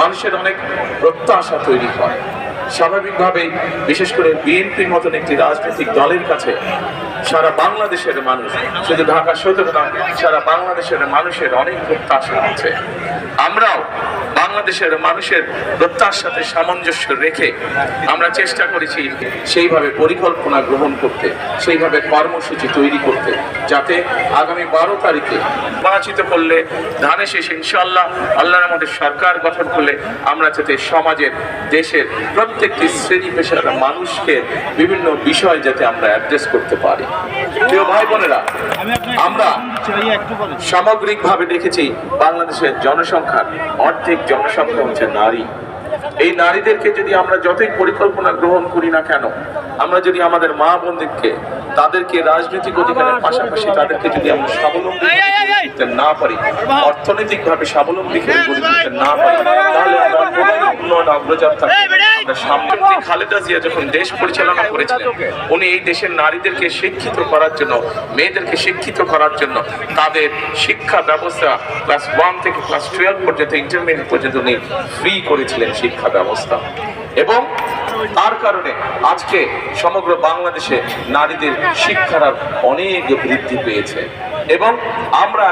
মানুষের অনেক প্রত্যাশা তৈরি হয়। স্বাভাবিকভাবেই বিশেষ করে বিএনপির মতন একটি রাজনৈতিক দলের কাছে সারা বাংলাদেশের মানুষ, শুধু ঢাকা সদর নয়, সারা বাংলাদেশের মানুষের অনেক প্রত্যাশা আছে। আমরাও বাংলাদেশের মানুষের প্রত্যাশার সাথে সামঞ্জস্য রেখে আমরা চেষ্টা করেছি সেইভাবে পরিকল্পনা গ্রহণ করতে, সেইভাবে কর্মসূচি তৈরি করতে, যাতে আগামী 12 তারিখে নির্বাচিত করলে ধানের শেষে ইনশাআল্লাহ আল্লাহর আমাদের সরকার গঠন করলে আমরা যাতে সমাজের, দেশের প্রত্যেকটি শ্রেণী পেশার মানুষকে বিভিন্ন বিষয় যাতে আমরা অ্যাড্রেস করতে পারি। প্রিয় ভাই বোনেরা, আমরা সামগ্রিকভাবে দেখেছি বাংলাদেশের জনসংখ্যার অর্ধেক জনসংখ্যা হচ্ছে নারী। এই নারীদেরকে যদি আমরা যতই পরিকল্পনা গ্রহণ করি না কেন, আমরা যদি আমাদের মা বোনদেরকে, তাদেরকে রাজনৈতিক অধিকারের পাশাপাশি তাদেরকে যদি আমরা স্বাবলম্বী করতে না পারি, অর্থনৈতিকভাবে স্বাবলম্বী করে গড়ে তুলতে না পারি, তাহলে আমরা উন্নয়ন অগ্রযাত্রা সামনে। খালেদা জিয়া যখন দেশ পরিচালনা করেছিলেন, উনি এই দেশের নারীদেরকে শিক্ষিত করার জন্য, মেয়েদেরকে শিক্ষিত করার জন্য তাদের শিক্ষা ব্যবস্থা ক্লাস 1 থেকে ক্লাস 12 পর্যন্ত, ইন্টারমিডিয়েট পর্যন্ত উনি ফ্রি করেছিলেন শিক্ষা ব্যবস্থা। এবং তার কারণে আজকে সমগ্র বাংলাদেশে নারীদের শিক্ষার অনেক বৃদ্ধি পেয়েছে। এবং আমরা